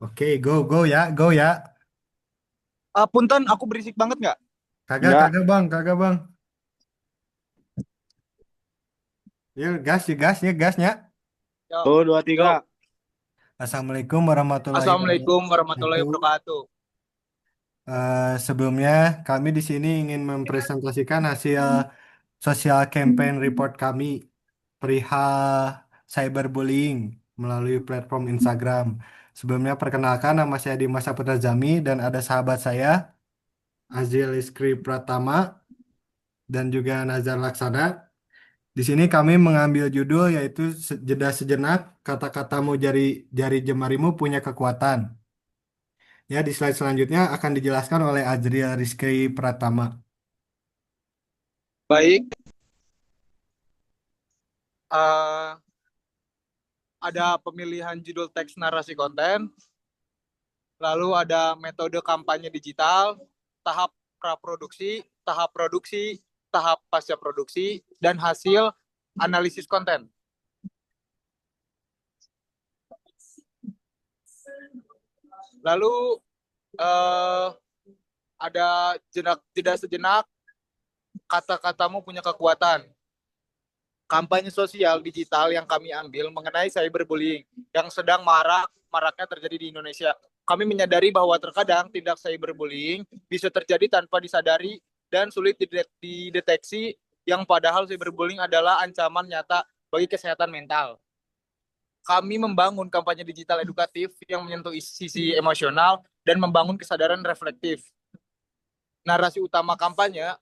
Oke, go ya. Punten, aku berisik banget nggak? Kagak, Enggak. kagak bang, kagak bang. Yuk, ya, gasnya. Yo, Tuh, dua, yo. tiga. Assalamualaikum warahmatullahi Assalamualaikum warahmatullahi wabarakatuh. wabarakatuh. Sebelumnya, kami di sini ingin mempresentasikan hasil sosial campaign report kami perihal cyberbullying melalui platform Instagram. Sebelumnya, perkenalkan nama saya Dimas Saputra Jami dan ada sahabat saya, Azil Iskri Pratama dan juga Nazar Laksana. Di sini kami mengambil judul yaitu jeda sejenak, kata-katamu jari jari jemarimu punya kekuatan. Ya, di slide selanjutnya akan dijelaskan oleh Azriel Rizky Pratama. Baik, eh, ada pemilihan judul teks narasi konten, lalu ada metode kampanye digital, tahap praproduksi, tahap produksi, tahap pasca produksi, dan hasil analisis konten. Lalu eh, ada jeda sejenak, kata-katamu punya kekuatan. Kampanye sosial digital yang kami ambil mengenai cyberbullying yang sedang maraknya terjadi di Indonesia. Kami menyadari bahwa terkadang tindak cyberbullying bisa terjadi tanpa disadari dan sulit dideteksi, yang padahal cyberbullying adalah ancaman nyata bagi kesehatan mental. Kami membangun kampanye digital edukatif yang menyentuh sisi emosional dan membangun kesadaran reflektif. Narasi utama kampanye: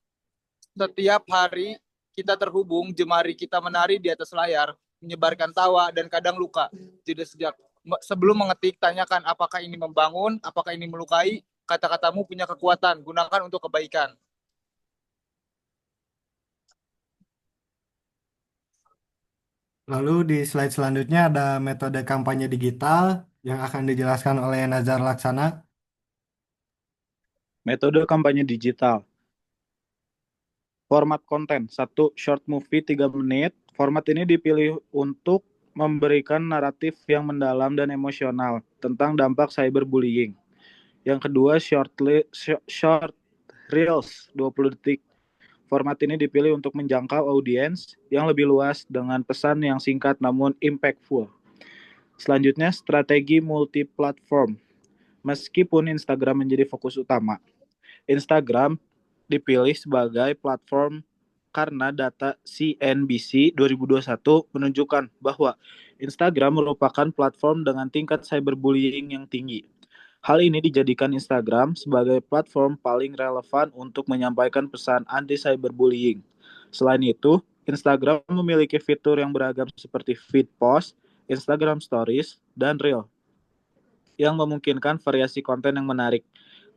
setiap hari kita terhubung, jemari kita menari di atas layar, menyebarkan tawa dan kadang luka. Tidak sejak sebelum mengetik, tanyakan apakah ini membangun, apakah ini melukai. Kata-katamu punya kekuatan, gunakan untuk kebaikan. Lalu di slide selanjutnya ada metode kampanye digital yang akan dijelaskan oleh Nazar Laksana. Metode kampanye digital. Format konten. Satu, short movie 3 menit. Format ini dipilih untuk memberikan naratif yang mendalam dan emosional tentang dampak cyberbullying. Yang kedua, short reels 20 detik. Format ini dipilih untuk menjangkau audiens yang lebih luas dengan pesan yang singkat namun impactful. Selanjutnya, strategi multi-platform. Meskipun Instagram menjadi fokus utama, Instagram dipilih sebagai platform karena data CNBC 2021 menunjukkan bahwa Instagram merupakan platform dengan tingkat cyberbullying yang tinggi. Hal ini dijadikan Instagram sebagai platform paling relevan untuk menyampaikan pesan anti-cyberbullying. Selain itu, Instagram memiliki fitur yang beragam seperti feed post, Instagram Stories, dan Reel yang memungkinkan variasi konten yang menarik.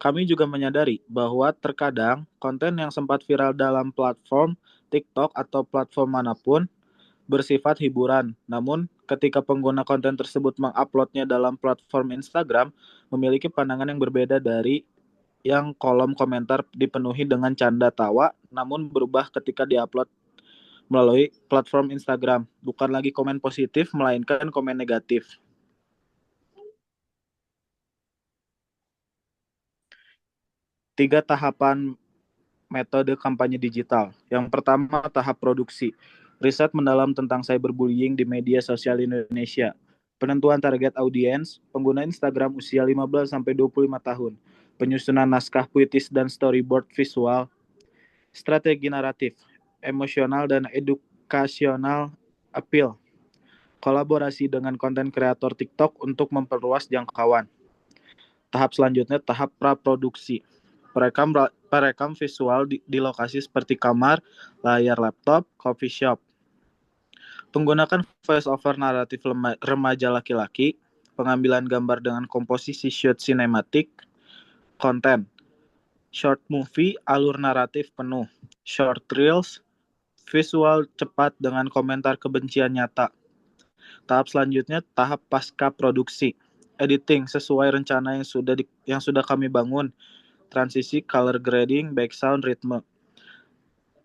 Kami juga menyadari bahwa terkadang konten yang sempat viral dalam platform TikTok atau platform manapun bersifat hiburan. Namun, ketika pengguna konten tersebut menguploadnya dalam platform Instagram, memiliki pandangan yang berbeda dari yang kolom komentar dipenuhi dengan canda tawa, namun berubah ketika diupload melalui platform Instagram. Bukan lagi komen positif, melainkan komen negatif. Tiga tahapan metode kampanye digital. Yang pertama, tahap produksi. Riset mendalam tentang cyberbullying di media sosial Indonesia. Penentuan target audiens, pengguna Instagram usia 15-25 tahun. Penyusunan naskah puitis dan storyboard visual. Strategi naratif, emosional dan edukasional appeal. Kolaborasi dengan konten kreator TikTok untuk memperluas jangkauan. Tahap selanjutnya, tahap praproduksi. Perekam visual di lokasi seperti kamar, layar laptop, coffee shop. Menggunakan voice over naratif remaja laki-laki, pengambilan gambar dengan komposisi shoot sinematik, konten, short movie, alur naratif penuh, short reels, visual cepat dengan komentar kebencian nyata. Tahap selanjutnya, tahap pasca produksi, editing sesuai rencana yang sudah kami bangun, transisi, color grading, background, ritme.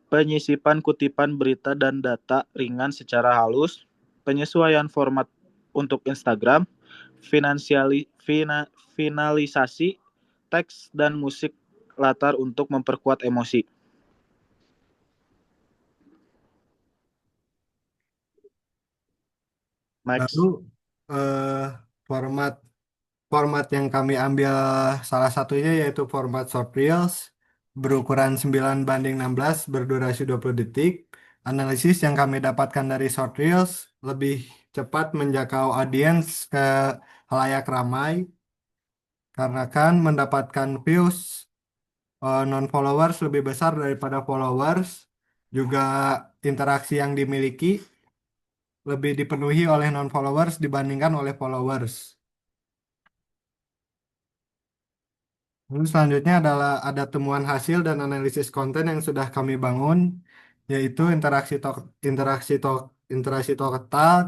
Penyisipan kutipan berita dan data ringan secara halus, penyesuaian format untuk Instagram, finalisasi teks dan musik latar untuk memperkuat emosi. Max. Lalu eh, format format yang kami ambil salah satunya yaitu format short reels berukuran 9:16 berdurasi 20 detik. Analisis yang kami dapatkan dari short reels lebih cepat menjangkau audiens ke halayak ramai karena kan mendapatkan views non-followers lebih besar daripada followers. Juga interaksi yang dimiliki lebih dipenuhi oleh non-followers dibandingkan oleh followers. Lalu selanjutnya adalah ada temuan hasil dan analisis konten yang sudah kami bangun, yaitu interaksi total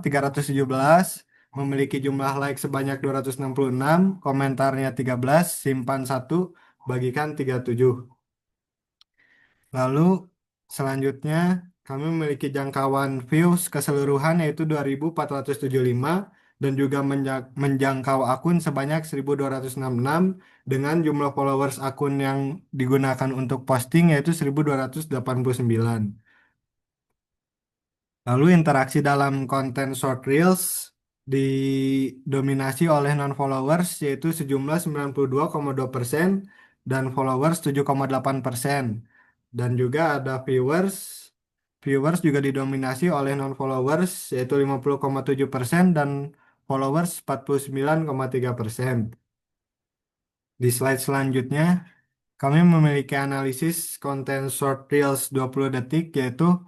317, memiliki jumlah like sebanyak 266, komentarnya 13, simpan 1, bagikan 37. Lalu selanjutnya kami memiliki jangkauan views keseluruhan yaitu 2.475 dan juga menjangkau akun sebanyak 1.266 dengan jumlah followers akun yang digunakan untuk posting yaitu 1.289. Lalu interaksi dalam konten short reels didominasi oleh non-followers yaitu sejumlah 92,2% dan followers 7,8%. Dan juga ada viewers. Viewers juga didominasi oleh non-followers yaitu 50,7% dan followers 49,3%. Di slide selanjutnya kami memiliki analisis konten short reels 20 detik yaitu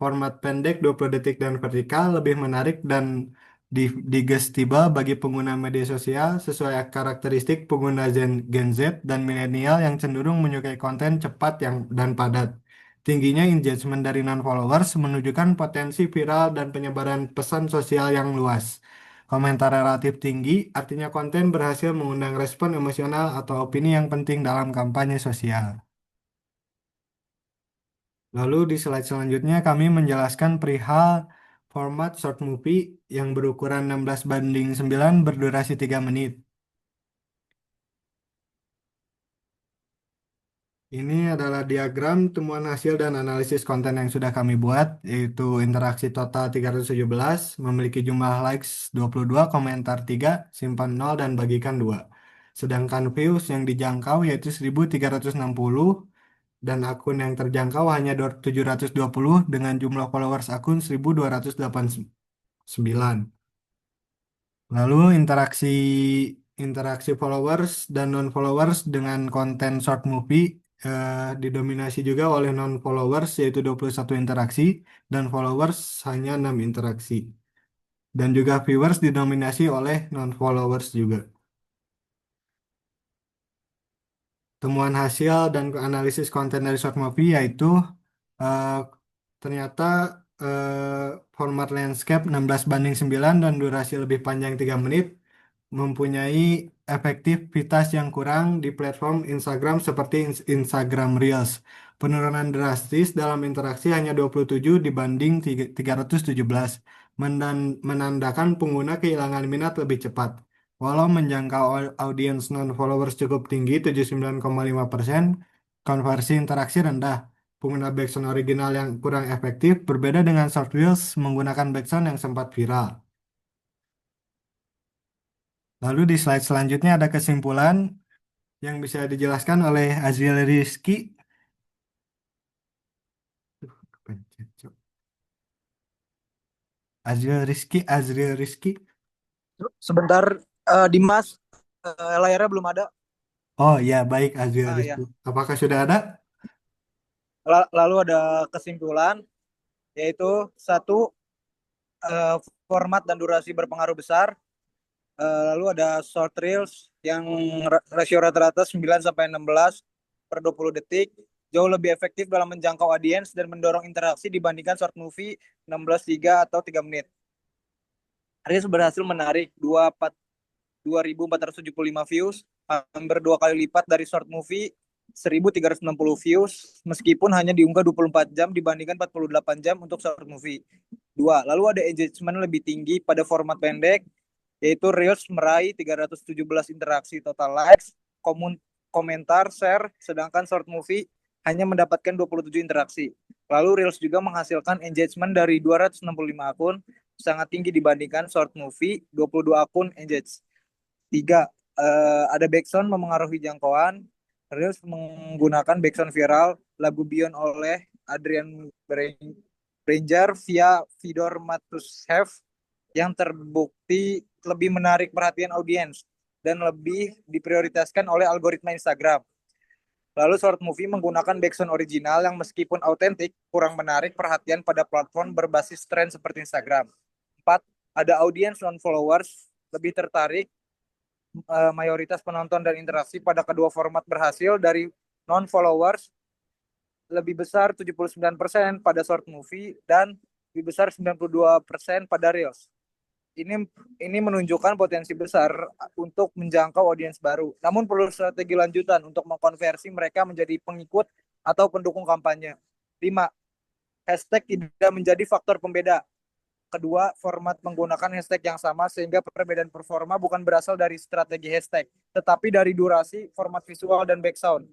format pendek 20 detik dan vertikal lebih menarik dan digestible bagi pengguna media sosial sesuai karakteristik pengguna Gen Z dan milenial yang cenderung menyukai konten cepat dan padat. Tingginya engagement dari non-followers menunjukkan potensi viral dan penyebaran pesan sosial yang luas. Komentar relatif tinggi artinya konten berhasil mengundang respon emosional atau opini yang penting dalam kampanye sosial. Lalu di slide selanjutnya kami menjelaskan perihal format short movie yang berukuran 16:9 berdurasi 3 menit. Ini adalah diagram temuan hasil dan analisis konten yang sudah kami buat, yaitu interaksi total 317, memiliki jumlah likes 22, komentar 3, simpan 0, dan bagikan 2. Sedangkan views yang dijangkau yaitu 1.360, dan akun yang terjangkau hanya 720 dengan jumlah followers akun 1.289. Lalu interaksi followers dan non-followers dengan konten short movie didominasi juga oleh non-followers yaitu 21 interaksi dan followers hanya 6 interaksi. Dan juga viewers didominasi oleh non-followers juga. Temuan hasil dan analisis konten dari short movie yaitu eh, ternyata format landscape 16:9 dan durasi lebih panjang 3 menit mempunyai efektivitas yang kurang di platform Instagram seperti Instagram Reels. Penurunan drastis dalam interaksi hanya 27 dibanding 317, menandakan pengguna kehilangan minat lebih cepat. Walau menjangkau audiens non-followers cukup tinggi 79,5%, konversi interaksi rendah. Pengguna backsound original yang kurang efektif berbeda dengan short reels menggunakan backsound yang sempat viral. Lalu di slide selanjutnya ada kesimpulan yang bisa dijelaskan oleh Azriel Rizky. Kepencet, Cok. Azriel Rizky. Sebentar, Dimas, layarnya belum ada. Oh ya, baik Azriel Ya. Rizky. Apakah sudah ada? Lalu ada kesimpulan, yaitu satu, format dan durasi berpengaruh besar. Lalu ada short reels yang rasio rata-rata 9-16 per 20 detik. Jauh lebih efektif dalam menjangkau audiens dan mendorong interaksi dibandingkan short movie 16:3 atau 3 menit. Reels berhasil menarik 2.475 views, hampir 2 kali lipat dari short movie 1.360 views, meskipun hanya diunggah 24 jam dibandingkan 48 jam untuk short movie. 2. Lalu ada engagement lebih tinggi pada format pendek, yaitu Reels meraih 317 interaksi total likes, komentar, share, sedangkan short movie hanya mendapatkan 27 interaksi. Lalu Reels juga menghasilkan engagement dari 265 akun, sangat tinggi dibandingkan short movie 22 akun engage. Tiga, ada backsound memengaruhi jangkauan. Reels menggunakan backsound viral lagu Beyond oleh Adrian Branger via Fedor Matusev yang terbukti lebih menarik perhatian audiens dan lebih diprioritaskan oleh algoritma Instagram. Lalu short movie menggunakan backsound original yang meskipun autentik kurang menarik perhatian pada platform berbasis tren seperti Instagram. 4. Ada audiens non-followers lebih tertarik, mayoritas penonton dan interaksi pada kedua format berhasil dari non-followers lebih besar 79% pada short movie dan lebih besar 92% pada Reels. Ini menunjukkan potensi besar untuk menjangkau audiens baru. Namun perlu strategi lanjutan untuk mengkonversi mereka menjadi pengikut atau pendukung kampanye. 5. Hashtag tidak menjadi faktor pembeda. Kedua, format menggunakan hashtag yang sama sehingga perbedaan performa bukan berasal dari strategi hashtag, tetapi dari durasi, format visual, dan background.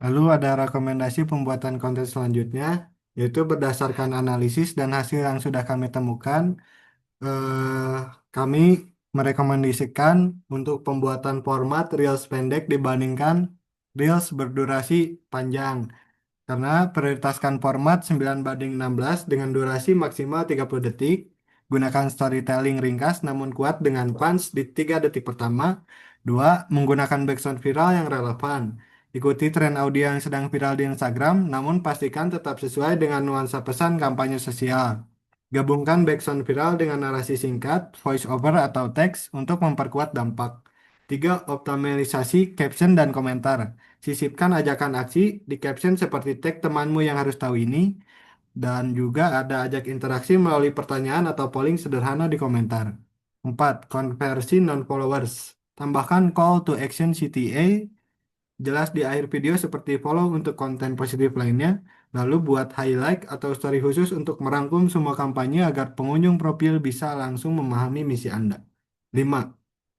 Lalu ada rekomendasi pembuatan konten selanjutnya, yaitu berdasarkan analisis dan hasil yang sudah kami temukan, eh, kami merekomendasikan untuk pembuatan format Reels pendek dibandingkan Reels berdurasi panjang. Karena prioritaskan format 9:16 dengan durasi maksimal 30 detik. Gunakan storytelling ringkas namun kuat dengan punch di 3 detik pertama. Dua, menggunakan backsound viral yang relevan. Ikuti tren audio yang sedang viral di Instagram, namun pastikan tetap sesuai dengan nuansa pesan kampanye sosial. Gabungkan backsound viral dengan narasi singkat, voice over atau teks untuk memperkuat dampak. Tiga, optimalisasi caption dan komentar. Sisipkan ajakan aksi di caption seperti tag temanmu yang harus tahu ini, dan juga ada ajak interaksi melalui pertanyaan atau polling sederhana di komentar. 4. Konversi non-followers. Tambahkan call to action CTA jelas di akhir video seperti follow untuk konten positif lainnya, lalu buat highlight atau story khusus untuk merangkum semua kampanye agar pengunjung profil bisa langsung memahami misi Anda. 5.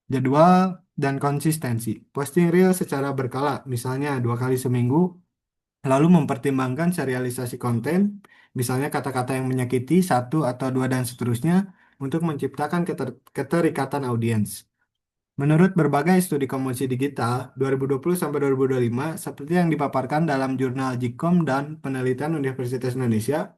Jadwal dan konsistensi. Posting reel secara berkala, misalnya 2 kali seminggu, lalu mempertimbangkan serialisasi konten, misalnya kata-kata yang menyakiti, satu atau dua dan seterusnya, untuk menciptakan keterikatan audiens. Menurut berbagai studi komunikasi digital 2020-2025, seperti yang dipaparkan dalam jurnal Jikom dan penelitian Universitas Indonesia,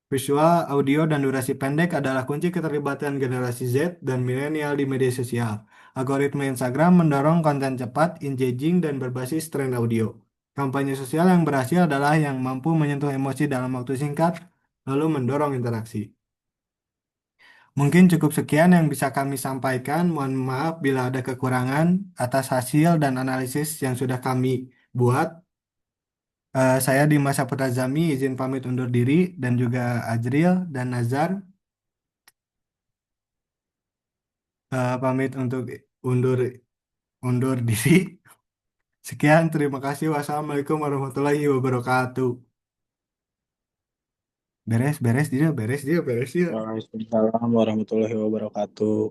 visual, audio, dan durasi pendek adalah kunci keterlibatan generasi Z dan milenial di media sosial. Algoritma Instagram mendorong konten cepat, engaging, dan berbasis tren audio. Kampanye sosial yang berhasil adalah yang mampu menyentuh emosi dalam waktu singkat, lalu mendorong interaksi. Mungkin cukup sekian yang bisa kami sampaikan. Mohon maaf bila ada kekurangan atas hasil dan analisis yang sudah kami buat. Saya Dimas Saputra Zami izin pamit undur diri dan juga Ajril dan Nazar pamit untuk undur undur diri. Sekian, terima kasih. Wassalamualaikum warahmatullahi wabarakatuh. Beres, beres dia, beres dia, beres dia. Waalaikumsalam warahmatullahi wabarakatuh.